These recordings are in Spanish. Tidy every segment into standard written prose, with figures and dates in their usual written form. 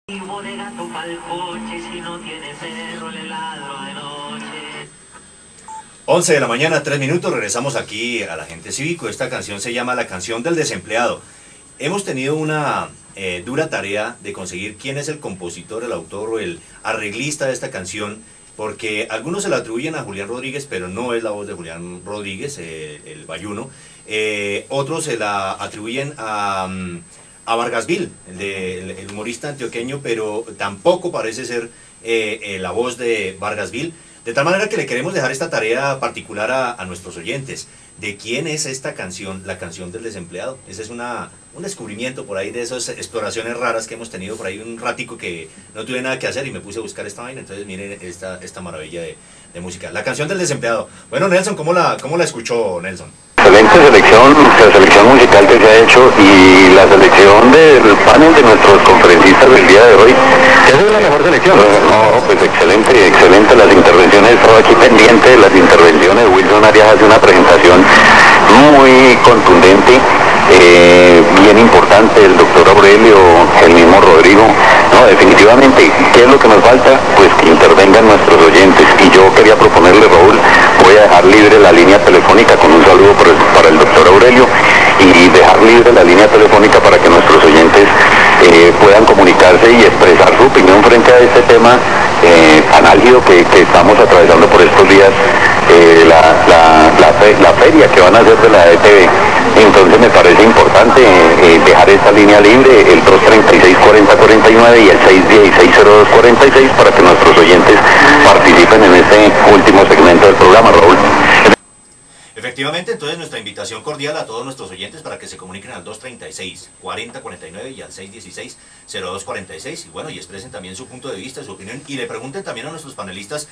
Gato pa'l coche, si no tiene perro le ladro de noche. 11 de la mañana, 3 minutos, regresamos aquí a la Agente Cívico. Esta canción se llama La Canción del Desempleado. Hemos tenido una dura tarea de conseguir quién es el compositor, el autor o el arreglista de esta canción, porque algunos se la atribuyen a Julián Rodríguez, pero no es la voz de Julián Rodríguez, el bayuno. Otros se la atribuyen a Vargas Vil, el humorista antioqueño, pero tampoco parece ser la voz de Vargas Vil. De tal manera que le queremos dejar esta tarea particular a nuestros oyentes. ¿De quién es esta canción, La Canción del Desempleado? Ese es un descubrimiento por ahí de esas exploraciones raras que hemos tenido por ahí un ratico que no tuve nada que hacer y me puse a buscar esta vaina. Entonces miren esta maravilla de música. La Canción del Desempleado. Bueno, Nelson, ¿cómo la escuchó, Nelson? Excelente selección, la selección musical que se ha hecho y la selección del panel de nuestros conferencistas del día de hoy. ¿Esa es la mejor selección? No, pues excelente las intervenciones. Estaba aquí pendiente de las intervenciones. Wilson Arias hace una presentación muy contundente, bien importante. El doctor Aurelio, el mismo Rodrigo. No, definitivamente, ¿qué es lo que nos falta? Pues que intervengan nuestros oyentes. Y yo quería proponerle, Raúl, voy a dejar libre la línea telefónica con un saludo para el doctor Aurelio y dejar libre la línea telefónica para que nuestros oyentes puedan comunicarse y expresar su opinión frente a este tema tan álgido que estamos atravesando por estos días, la feria que van a hacer de la ETV. Entonces me parece importante dejar esta línea libre, el 236-4049 y el 616-0246 para que nuestros oyentes participen en este último segmento del programa, Raúl. Efectivamente, entonces nuestra invitación cordial a todos nuestros oyentes para que se comuniquen al 236-4049 y al 616-0246 y bueno, y expresen también su punto de vista, su opinión y le pregunten también a nuestros panelistas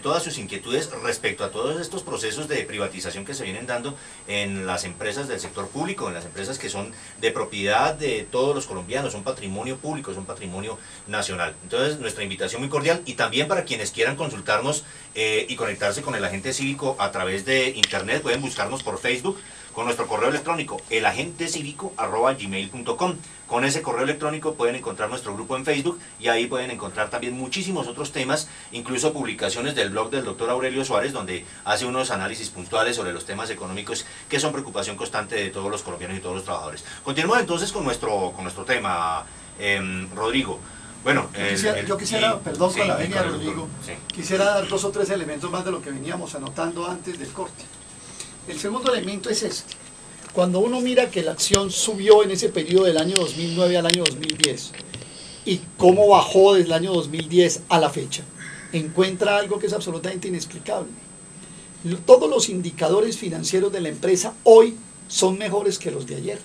todas sus inquietudes respecto a todos estos procesos de privatización que se vienen dando en las empresas del sector público, en las empresas que son de propiedad de todos los colombianos, son patrimonio público, son patrimonio nacional. Entonces nuestra invitación muy cordial y también para quienes quieran consultarnos y conectarse con el Agente Cívico a través de internet, pueden buscarnos por Facebook con nuestro correo electrónico elagentecivico@gmail.com. Con ese correo electrónico pueden encontrar nuestro grupo en Facebook y ahí pueden encontrar también muchísimos otros temas, incluso publicaciones del blog del doctor Aurelio Suárez, donde hace unos análisis puntuales sobre los temas económicos que son preocupación constante de todos los colombianos y todos los trabajadores. Continuamos entonces con nuestro tema, Rodrigo. Bueno, yo quisiera, perdón sí, con la venia, Rodrigo, sí. quisiera dar 2 o 3 elementos más de lo que veníamos anotando antes del corte. El segundo elemento es este. Cuando uno mira que la acción subió en ese periodo del año 2009 al año 2010 y cómo bajó desde el año 2010 a la fecha, encuentra algo que es absolutamente inexplicable. Todos los indicadores financieros de la empresa hoy son mejores que los de ayer.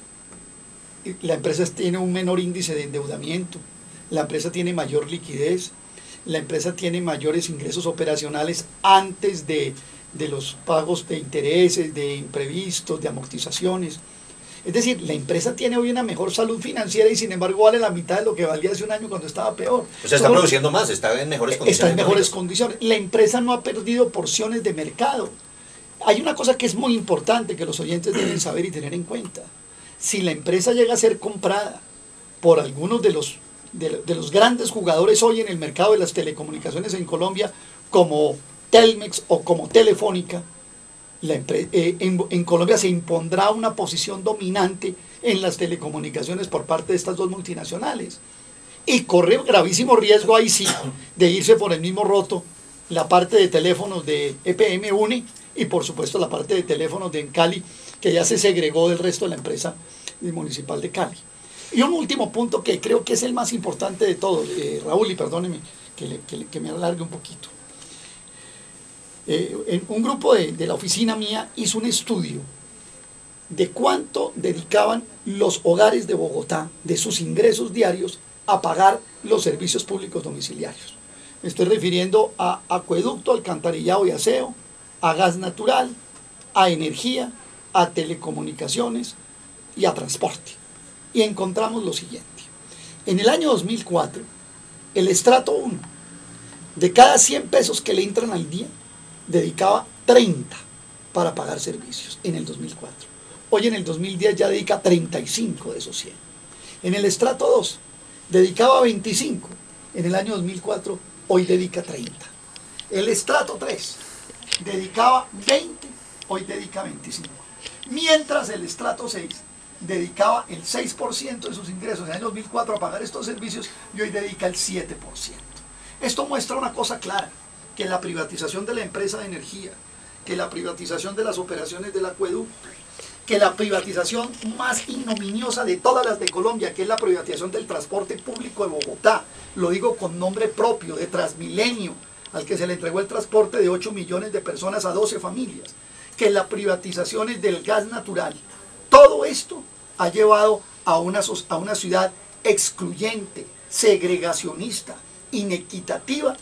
La empresa tiene un menor índice de endeudamiento, la empresa tiene mayor liquidez, la empresa tiene mayores ingresos operacionales antes de los pagos de intereses, de imprevistos, de amortizaciones. Es decir, la empresa tiene hoy una mejor salud financiera y sin embargo vale la mitad de lo que valía hace un año cuando estaba peor. O sea, está produciendo más, está en mejores condiciones. Está en mejores condiciones. La empresa no ha perdido porciones de mercado. Hay una cosa que es muy importante que los oyentes deben saber y tener en cuenta. Si la empresa llega a ser comprada por algunos de los grandes jugadores hoy en el mercado de las telecomunicaciones en Colombia, como Telmex o como Telefónica, en Colombia se impondrá una posición dominante en las telecomunicaciones por parte de estas dos multinacionales. Y corre gravísimo riesgo ahí sí de irse por el mismo roto la parte de teléfonos de EPM UNE y por supuesto la parte de teléfonos de Encali, que ya se segregó del resto de la empresa municipal de Cali. Y un último punto que creo que es el más importante de todos, Raúl, y perdóneme que me alargue un poquito. Un grupo de la oficina mía hizo un estudio de cuánto dedicaban los hogares de Bogotá de sus ingresos diarios a pagar los servicios públicos domiciliarios. Me estoy refiriendo a acueducto, alcantarillado y aseo, a gas natural, a energía, a telecomunicaciones y a transporte. Y encontramos lo siguiente. En el año 2004, el estrato 1, de cada 100 pesos que le entran al día, dedicaba 30 para pagar servicios en el 2004. Hoy en el 2010 ya dedica 35 de esos 100. En el estrato 2, dedicaba 25 en el año 2004, hoy dedica 30. El estrato 3 dedicaba 20, hoy dedica 25. Mientras el estrato 6 dedicaba el 6% de sus ingresos en el año 2004 a pagar estos servicios y hoy dedica el 7%. Esto muestra una cosa clara, que la privatización de la empresa de energía, que la privatización de las operaciones del acueducto, que la privatización más ignominiosa de todas las de Colombia, que es la privatización del transporte público de Bogotá, lo digo con nombre propio, de Transmilenio, al que se le entregó el transporte de 8 millones de personas a 12 familias, que las privatizaciones del gas natural, todo esto ha llevado a una ciudad excluyente, segregacionista, inequitativa,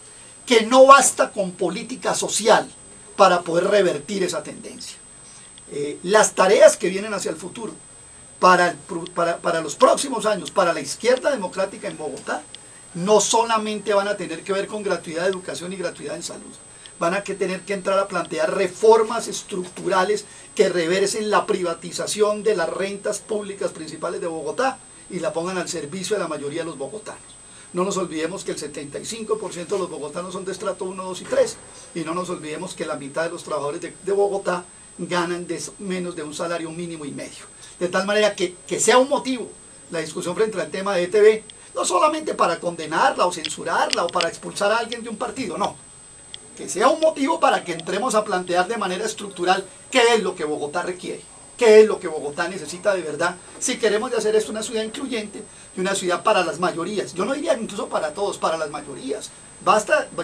que no basta con política social para poder revertir esa tendencia. Las tareas que vienen hacia el futuro, para los próximos años, para la izquierda democrática en Bogotá, no solamente van a tener que ver con gratuidad de educación y gratuidad en salud, van a tener que entrar a plantear reformas estructurales que reversen la privatización de las rentas públicas principales de Bogotá y la pongan al servicio de la mayoría de los bogotanos. No nos olvidemos que el 75% de los bogotanos son de estrato 1, 2 y 3, y no nos olvidemos que la mitad de los trabajadores de Bogotá ganan menos de un salario mínimo y medio. De tal manera que sea un motivo la discusión frente al tema de ETB, no solamente para condenarla o censurarla o para expulsar a alguien de un partido, no. Que sea un motivo para que entremos a plantear de manera estructural qué es lo que Bogotá requiere, qué es lo que Bogotá necesita de verdad, si queremos de hacer esto una ciudad incluyente y una ciudad para las mayorías. Yo no diría incluso para todos, para las mayorías.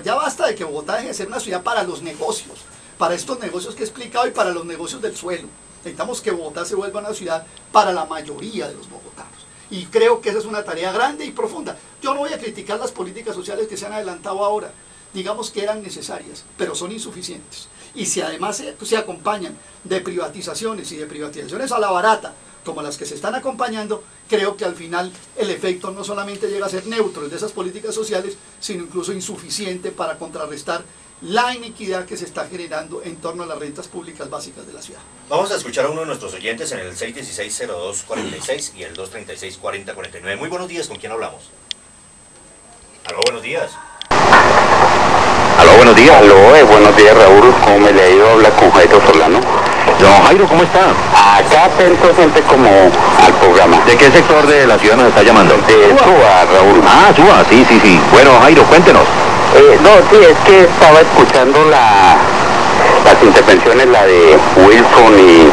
Ya basta de que Bogotá deje de ser una ciudad para los negocios, para estos negocios que he explicado y para los negocios del suelo. Necesitamos que Bogotá se vuelva una ciudad para la mayoría de los bogotanos. Y creo que esa es una tarea grande y profunda. Yo no voy a criticar las políticas sociales que se han adelantado ahora. Digamos que eran necesarias, pero son insuficientes. Y si además se acompañan de privatizaciones y de privatizaciones a la barata, como las que se están acompañando, creo que al final el efecto no solamente llega a ser neutro de esas políticas sociales, sino incluso insuficiente para contrarrestar la iniquidad que se está generando en torno a las rentas públicas básicas de la ciudad. Vamos a escuchar a uno de nuestros oyentes en el 616-0246 y el 236-4049. Muy buenos días, ¿con quién hablamos? Aló, buenos días. Aló, buenos días. Aló, buenos días, Raúl. ¿Cómo me le ha ido? Habla con Jairo Solano. Don Jairo, ¿cómo está? Acá atento siempre como al programa. ¿De qué sector de la ciudad nos está llamando? De Suba, Raúl. Ah, Suba, sí. Bueno, Jairo, cuéntenos. No, sí, es que estaba escuchando las intervenciones, la de Wilson y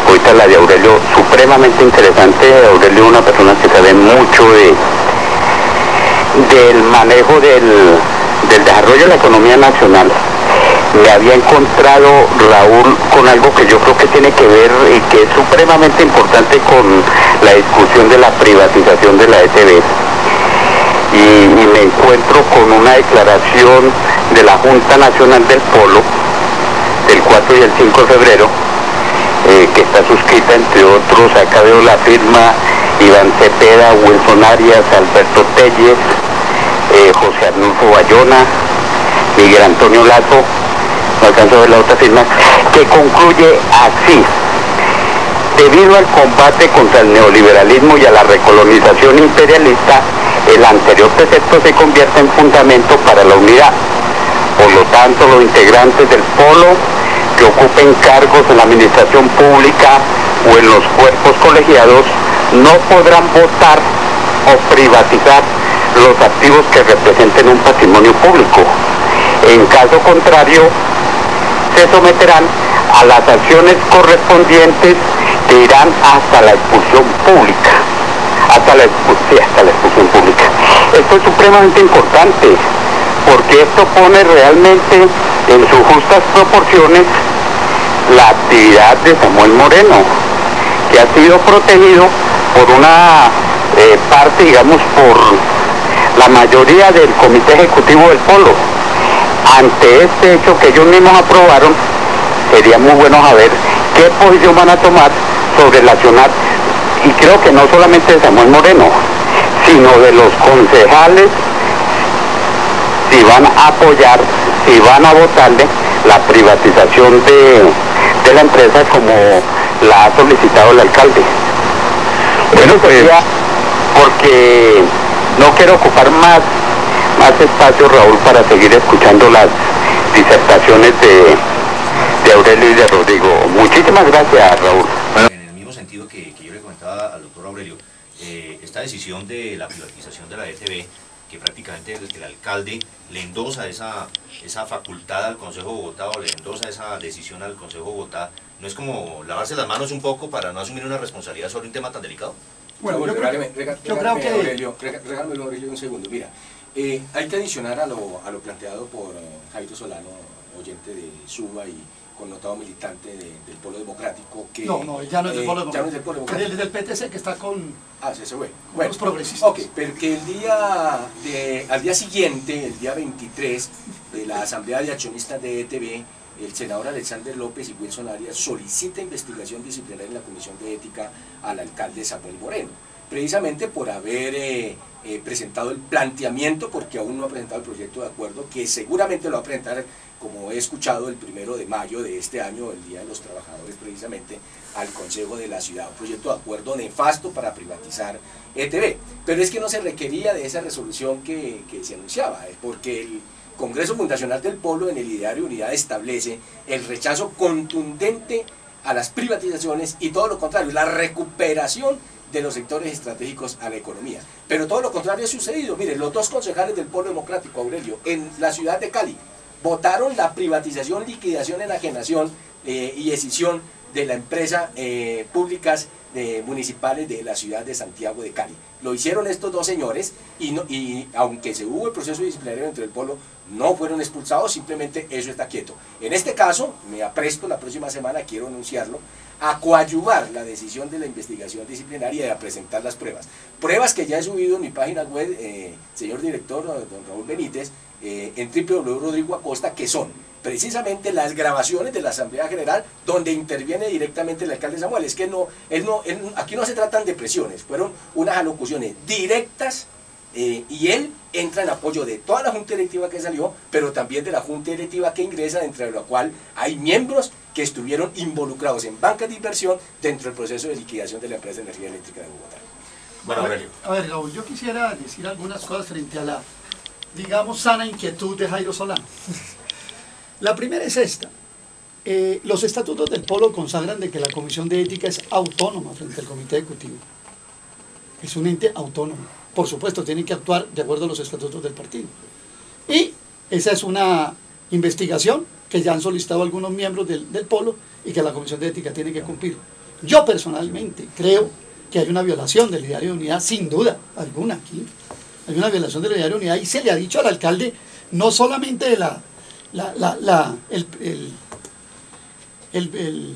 ahorita la de Aurelio, supremamente interesante. Aurelio es una persona que sabe mucho del manejo del desarrollo de la economía nacional. Me había encontrado, Raúl, con algo que yo creo que tiene que ver y que es supremamente importante con la discusión de la privatización de la ETB. Y me encuentro con una declaración de la Junta Nacional del Polo del 4 y el 5 de febrero, que está suscrita entre otros, acá veo la firma Iván Cepeda, Wilson Arias, Alberto Telles, José Arnulfo Bayona, Miguel Antonio Lazo, no alcanzo a ver la otra firma, que concluye así: debido al combate contra el neoliberalismo y a la recolonización imperialista, el anterior precepto se convierte en fundamento para la unidad. Por lo tanto, los integrantes del polo que ocupen cargos en la administración pública o en los cuerpos colegiados no podrán votar o privatizar los activos que representen un patrimonio público. En caso contrario, se someterán a las acciones correspondientes que irán hasta la expulsión pública. Hasta la expulsión pública. Esto es supremamente importante, porque esto pone realmente en sus justas proporciones la actividad de Samuel Moreno, que ha sido protegido por una parte, digamos, por la mayoría del comité ejecutivo del polo. Ante este hecho que ellos mismos aprobaron, sería muy bueno saber qué posición van a tomar sobre el accionar, y creo que no solamente de Samuel Moreno, sino de los concejales, si van a apoyar, si van a votarle la privatización de la empresa como la ha solicitado el alcalde. Bueno, pues, porque No quiero ocupar más espacio, Raúl, para seguir escuchando las disertaciones de Aurelio y de Rodrigo. Muchísimas gracias, Raúl. En el mismo sentido que yo le comentaba al doctor Aurelio, esta decisión de la privatización de la ETB, que prácticamente el alcalde le endosa esa facultad al Consejo de Bogotá o le endosa esa decisión al Consejo de Bogotá, ¿no es como lavarse las manos un poco para no asumir una responsabilidad sobre un tema tan delicado? Bueno, yo creo que... Regálame, Aurelio, un segundo. Mira, hay que adicionar a lo planteado por Jairo Solano, oyente de Suba y connotado militante del Polo Democrático, que... No, ya no es del Polo ya no es del Polo Democrático. Democrático. Es del PTC que está con... Ah, sí, se fue. Bueno, los progresistas. Ok, pero que al día siguiente, el día 23, de la Asamblea de Accionistas de ETB, el senador Alexander López y Wilson Arias solicita investigación disciplinaria en la Comisión de Ética al alcalde Samuel Moreno, precisamente por haber presentado el planteamiento, porque aún no ha presentado el proyecto de acuerdo, que seguramente lo va a presentar, como he escuchado, el 1 de mayo de este año, el Día de los Trabajadores, precisamente al Consejo de la Ciudad, un proyecto de acuerdo nefasto para privatizar ETB. Pero es que no se requería de esa resolución que se anunciaba, porque el Congreso Fundacional del Polo en el Ideario Unidad establece el rechazo contundente a las privatizaciones y todo lo contrario, la recuperación de los sectores estratégicos a la economía. Pero todo lo contrario ha sucedido. Miren, los dos concejales del Polo Democrático, Aurelio, en la ciudad de Cali, votaron la privatización, liquidación, enajenación y escisión de la empresa públicas municipales de la ciudad de Santiago de Cali. Lo hicieron estos dos señores y aunque se hubo el proceso disciplinario entre el Polo, no fueron expulsados, simplemente eso está quieto. En este caso, me apresto la próxima semana, quiero anunciarlo, a coadyuvar la decisión de la investigación disciplinaria y a presentar las pruebas. Pruebas que ya he subido en mi página web, señor director, don Raúl Benítez, en www.rodrigo Acosta, que son precisamente las grabaciones de la Asamblea General donde interviene directamente el alcalde Samuel. Es que aquí no se tratan de presiones, fueron unas alocuciones directas y él entra en apoyo de toda la junta directiva que salió, pero también de la junta directiva que ingresa, dentro de la cual hay miembros que estuvieron involucrados en bancas de inversión dentro del proceso de liquidación de la empresa de energía eléctrica de Bogotá. Bueno, Aurelio. A ver, Raúl, yo quisiera decir algunas cosas frente a la, digamos, sana inquietud de Jairo Solano. La primera es esta. Los estatutos del Polo consagran de que la Comisión de Ética es autónoma frente al Comité Ejecutivo. Es un ente autónomo. Por supuesto, tienen que actuar de acuerdo a los estatutos del partido. Y esa es una investigación que ya han solicitado algunos miembros del Polo y que la Comisión de Ética tiene que cumplir. Yo personalmente creo que hay una violación del Ideario de Unidad, sin duda alguna aquí. Hay una violación del Ideario de Unidad y se le ha dicho al alcalde, no solamente de el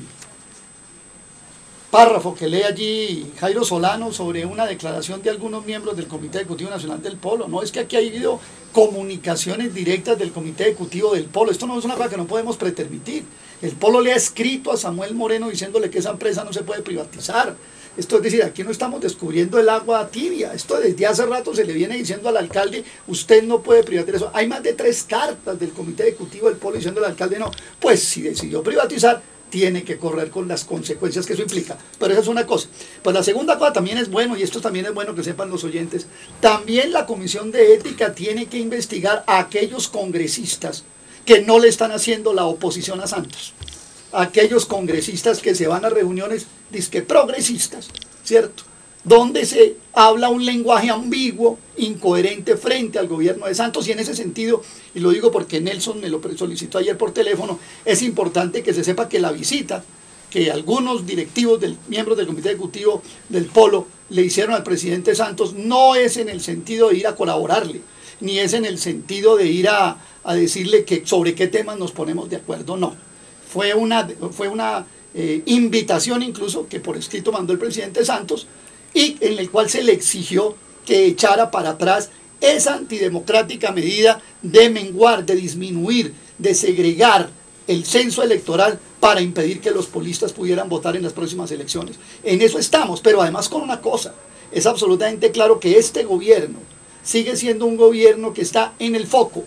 párrafo que lee allí Jairo Solano sobre una declaración de algunos miembros del Comité Ejecutivo Nacional del Polo. No, es que aquí ha habido comunicaciones directas del Comité Ejecutivo del Polo. Esto no es una cosa que no podemos pretermitir. El Polo le ha escrito a Samuel Moreno diciéndole que esa empresa no se puede privatizar. Esto es decir, aquí no estamos descubriendo el agua tibia. Esto desde hace rato se le viene diciendo al alcalde, usted no puede privatizar eso. Hay más de 3 cartas del Comité Ejecutivo del Polo diciendo al alcalde no. Pues si decidió privatizar, tiene que correr con las consecuencias que eso implica. Pero esa es una cosa. Pues la segunda cosa también es bueno, y esto también es bueno que sepan los oyentes, también la Comisión de Ética tiene que investigar a aquellos congresistas que no le están haciendo la oposición a Santos. Aquellos congresistas que se van a reuniones disque progresistas, ¿cierto? Donde se habla un lenguaje ambiguo, incoherente frente al gobierno de Santos, y en ese sentido, y lo digo porque Nelson me lo solicitó ayer por teléfono, es importante que se sepa que la visita que algunos directivos, miembros del Comité Ejecutivo del Polo le hicieron al presidente Santos no es en el sentido de ir a colaborarle, ni es en el sentido de ir a decirle que sobre qué temas nos ponemos de acuerdo, no. Fue una invitación incluso que por escrito mandó el presidente Santos y en el cual se le exigió que echara para atrás esa antidemocrática medida de menguar, de disminuir, de segregar el censo electoral para impedir que los polistas pudieran votar en las próximas elecciones. En eso estamos, pero además con una cosa, es absolutamente claro que este gobierno sigue siendo un gobierno que está en el foco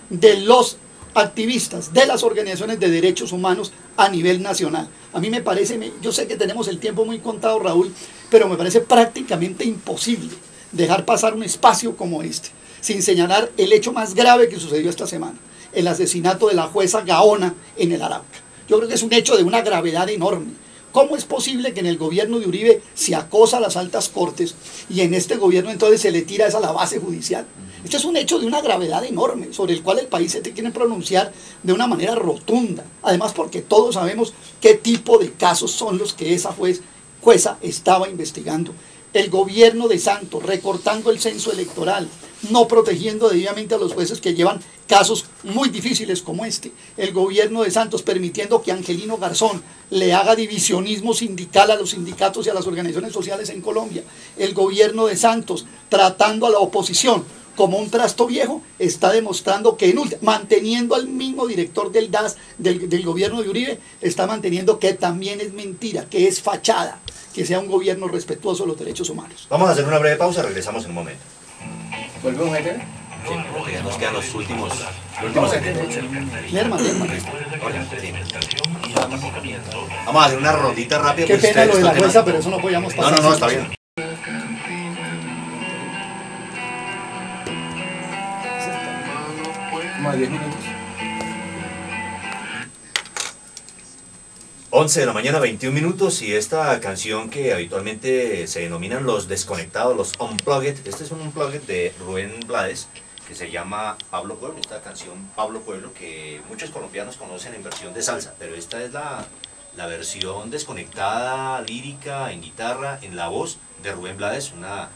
de los activistas, de las organizaciones de derechos humanos a nivel nacional. A mí me parece, yo sé que tenemos el tiempo muy contado, Raúl, pero me parece prácticamente imposible dejar pasar un espacio como este, sin señalar el hecho más grave que sucedió esta semana, el asesinato de la jueza Gaona en el Arauca. Yo creo que es un hecho de una gravedad enorme. ¿Cómo es posible que en el gobierno de Uribe se acosa a las altas cortes y en este gobierno entonces se le tira esa a la base judicial? Esto es un hecho de una gravedad enorme sobre el cual el país se tiene que pronunciar de una manera rotunda. Además porque todos sabemos qué tipo de casos son los que esa jueza estaba investigando. El gobierno de Santos recortando el censo electoral, no protegiendo debidamente a los jueces que llevan casos muy difíciles como este. El gobierno de Santos permitiendo que Angelino Garzón le haga divisionismo sindical a los sindicatos y a las organizaciones sociales en Colombia. El gobierno de Santos tratando a la oposición como un trasto viejo, está demostrando que manteniendo al mismo director del DAS, del gobierno de Uribe, está manteniendo que también es mentira, que es fachada, que sea un gobierno respetuoso de los derechos humanos. Vamos a hacer una breve pausa, regresamos en un momento. ¿Volvemos a ETV? Sí, porque ya nos quedan los últimos Lerma. Vamos a hacer una rondita rápida. Qué pues, pena lo de la estos jueza, temas- pero eso no podíamos pasar. No, está bien. Como a 10 minutos. 11 de la mañana, 21 minutos, y esta canción que habitualmente se denominan los desconectados, los unplugged, este es un unplugged de Rubén Blades, que se llama Pablo Pueblo, esta canción Pablo Pueblo, que muchos colombianos conocen en versión de salsa, pero esta es la versión desconectada, lírica, en guitarra, en la voz de Rubén Blades, una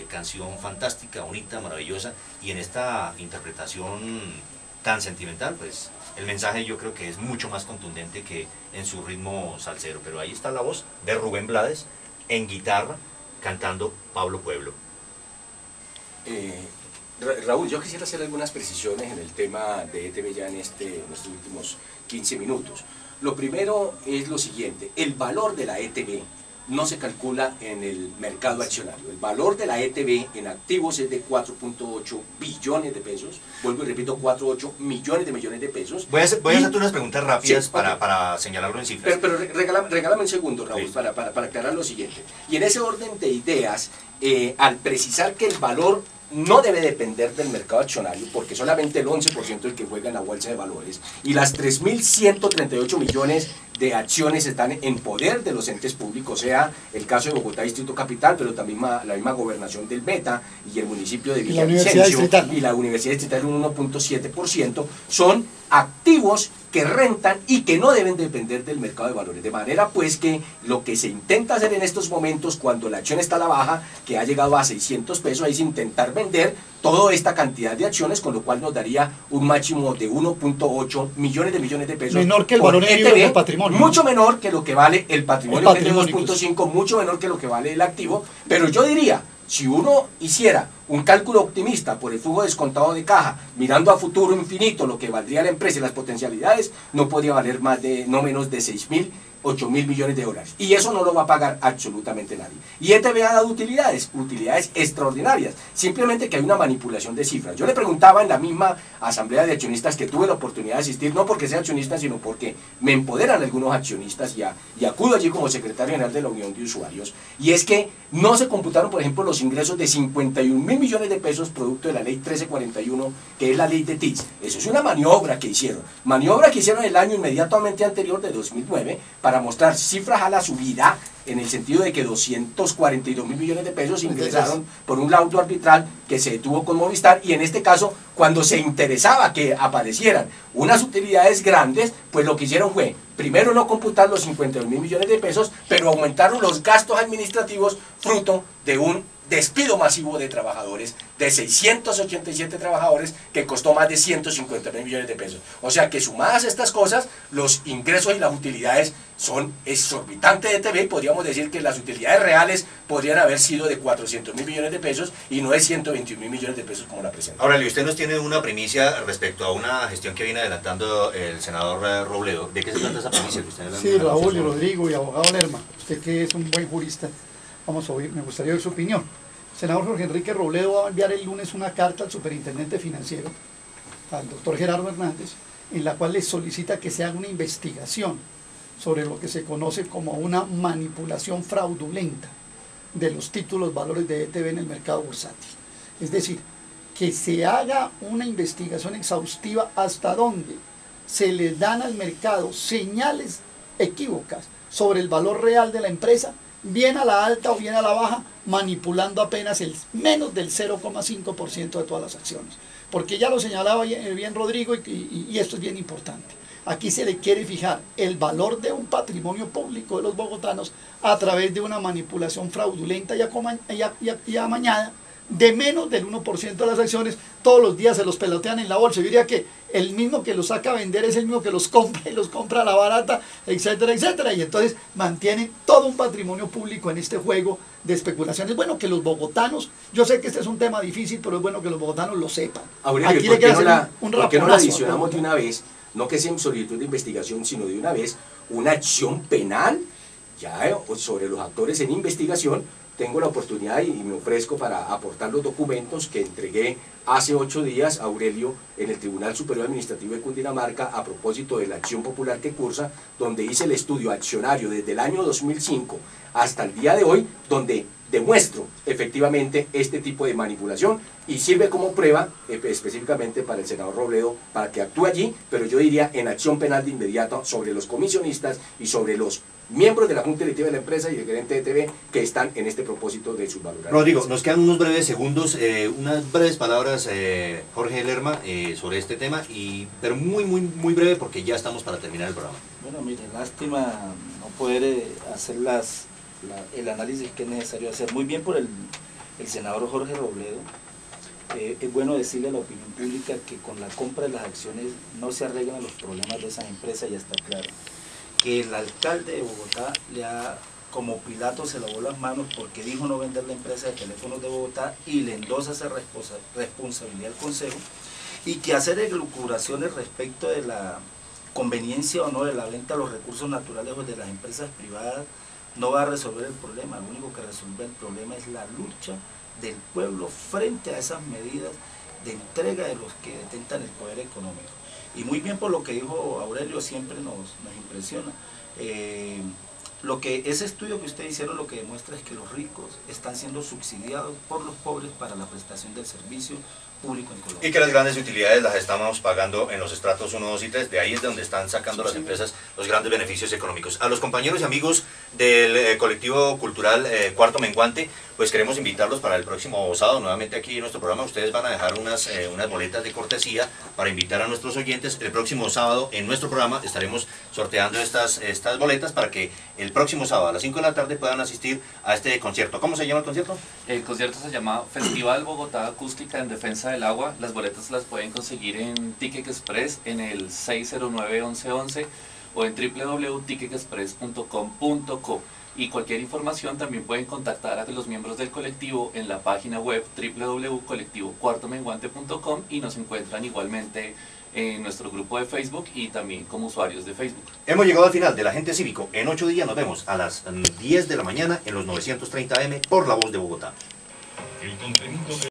canción fantástica, bonita, maravillosa, y en esta interpretación tan sentimental, pues el mensaje yo creo que es mucho más contundente que en su ritmo salsero, pero ahí está la voz de Rubén Blades en guitarra cantando Pablo Pueblo. Raúl, yo quisiera hacer algunas precisiones en el tema de ETV ya en estos últimos 15 minutos. Lo primero es lo siguiente: el valor de la ETV no se calcula en el mercado accionario. El valor de la ETV en activos es de 4.8 billones de pesos. Vuelvo y repito, 4.8 millones de pesos. Voy a hacerte unas preguntas rápidas Sí, para señalarlo en cifras. Pero regálame un segundo, Raúl, Sí. para aclarar lo siguiente. Y en ese orden de ideas, al precisar que el valor no debe depender del mercado accionario, porque solamente el 11% el que juega en la bolsa de valores, y las 3.138 millones de acciones están en poder de los entes públicos, sea el caso de Bogotá Distrito Capital, pero también la misma gobernación del Meta y el municipio de Villavicencio y la Universidad Distrital un 1.7%, son activos que rentan y que no deben depender del mercado de valores. De manera pues que lo que se intenta hacer en estos momentos, cuando la acción está a la baja, que ha llegado a 600 pesos, es intentar vender toda esta cantidad de acciones, con lo cual nos daría un máximo de 1.8 millones de pesos. Menor que el por valor en ETV, del patrimonio. mucho menor que lo que vale el patrimonio, que es de patrimonio, 2.5, mucho menor que lo que vale el activo, pero yo diría, si uno hiciera un cálculo optimista por el flujo descontado de caja, mirando a futuro infinito lo que valdría la empresa y las potencialidades, no podría valer no menos de 6.000, 8.000 millones de dólares. Y eso no lo va a pagar absolutamente nadie. Y ETV ha dado utilidades extraordinarias. Simplemente que hay una manipulación de cifras. Yo le preguntaba en la misma asamblea de accionistas que tuve la oportunidad de asistir, no porque sea accionista, sino porque me empoderan algunos accionistas y acudo allí como secretario general de la Unión de Usuarios. Y es que no se computaron, por ejemplo, los ingresos de 51.000 millones de pesos producto de la ley 1341, que es la ley de TICS. Eso es una maniobra que hicieron. Maniobra que hicieron el año inmediatamente anterior de 2009 para mostrar cifras a la subida, en el sentido de que 242.000 millones de pesos ingresaron por un laudo arbitral que se detuvo con Movistar, y en este caso, cuando se interesaba que aparecieran unas utilidades grandes, pues lo que hicieron fue, primero no computar los 52.000 millones de pesos, pero aumentaron los gastos administrativos fruto de un despido masivo de trabajadores, de 687 trabajadores, que costó más de 150.000 millones de pesos. O sea que sumadas estas cosas, los ingresos y las utilidades son exorbitantes de ETV. Podríamos decir que las utilidades reales podrían haber sido de 400.000 millones de pesos y no de 121.000 millones de pesos como la presenta. Aurelio, usted nos tiene una primicia respecto a una gestión que viene adelantando el senador Robledo. ¿De qué se trata esa primicia que usted Sí, Raúl y Rodrigo y abogado Lerma, usted que es un buen jurista, vamos a oír, me gustaría oír su opinión. El senador Jorge Enrique Robledo va a enviar el lunes una carta al superintendente financiero, al doctor Gerardo Hernández, en la cual le solicita que se haga una investigación sobre lo que se conoce como una manipulación fraudulenta de los títulos valores de ETB en el mercado bursátil. Es decir, que se haga una investigación exhaustiva hasta donde se le dan al mercado señales equívocas sobre el valor real de la empresa, bien a la alta o bien a la baja, manipulando apenas el menos del 0,5% de todas las acciones. Porque ya lo señalaba bien Rodrigo y esto es bien importante. Aquí se le quiere fijar el valor de un patrimonio público de los bogotanos a través de una manipulación fraudulenta y amañada de menos del 1% de las acciones. Todos los días se los pelotean en la bolsa. Yo diría que el mismo que los saca a vender es el mismo que los compra y los compra a la barata, etcétera, etcétera. Y entonces mantienen todo un patrimonio público en este juego de especulaciones. Bueno, que los bogotanos, yo sé que este es un tema difícil, pero es bueno que los bogotanos lo sepan. Aurelio, Aquí ¿por qué ¿por qué no la adicionamos de una vez? No que sea en solicitud de investigación, sino de una vez una acción penal ya sobre los actores en investigación. Tengo la oportunidad y me ofrezco para aportar los documentos que entregué hace 8 días a Aurelio en el Tribunal Superior Administrativo de Cundinamarca a propósito de la acción popular que cursa, donde hice el estudio accionario desde el año 2005 hasta el día de hoy, donde demuestro efectivamente este tipo de manipulación y sirve como prueba específicamente para el senador Robledo para que actúe allí, pero yo diría en acción penal de inmediato sobre los comisionistas y sobre los miembros de la Junta Directiva de la empresa y el gerente de ETB que están en este propósito de subvalorar. Rodrigo, nos quedan unos breves segundos, unas breves palabras, Jorge Lerma, sobre este tema, pero muy breve porque ya estamos para terminar el programa. Bueno, mire, lástima no poder hacer el análisis que es necesario hacer. Muy bien por el senador Jorge Robledo. Es bueno decirle a la opinión pública que con la compra de las acciones no se arreglan los problemas de esas empresas, ya está claro. Que el alcalde de Bogotá como Pilato se lavó las manos porque dijo no vender la empresa de teléfonos de Bogotá y le endosa esa responsabilidad al Consejo, y que hacer elucubraciones respecto de la conveniencia o no de la venta de los recursos naturales o de las empresas privadas no va a resolver el problema. Lo único que resuelve el problema es la lucha del pueblo frente a esas medidas de entrega de los que detentan el poder económico. Y muy bien por lo que dijo Aurelio, siempre nos impresiona. Ese estudio que ustedes hicieron lo que demuestra es que los ricos están siendo subsidiados por los pobres para la prestación del servicio público en Colombia. Y que las grandes utilidades las estamos pagando en los estratos 1, 2 y 3, de ahí es de donde están sacando las empresas los grandes beneficios económicos. A los compañeros y amigos del colectivo cultural Cuarto Menguante, pues queremos invitarlos para el próximo sábado, nuevamente aquí en nuestro programa. Ustedes van a dejar unas boletas de cortesía para invitar a nuestros oyentes. El próximo sábado en nuestro programa estaremos sorteando estas boletas para que el próximo sábado a las 5 de la tarde puedan asistir a este concierto. ¿Cómo se llama el concierto? El concierto se llama Festival Bogotá Acústica en Defensa del Agua. Las boletas las pueden conseguir en Ticket Express en el 609-1111 o en www.ticketexpress.com.co. Y cualquier información también pueden contactar a los miembros del colectivo en la página web www.colectivocuartomenguante.com y nos encuentran igualmente en nuestro grupo de Facebook y también como usuarios de Facebook. Hemos llegado al final del Agente Cívico. En 8 días nos vemos a las 10 de la mañana en los 930 AM por La Voz de Bogotá. El contenido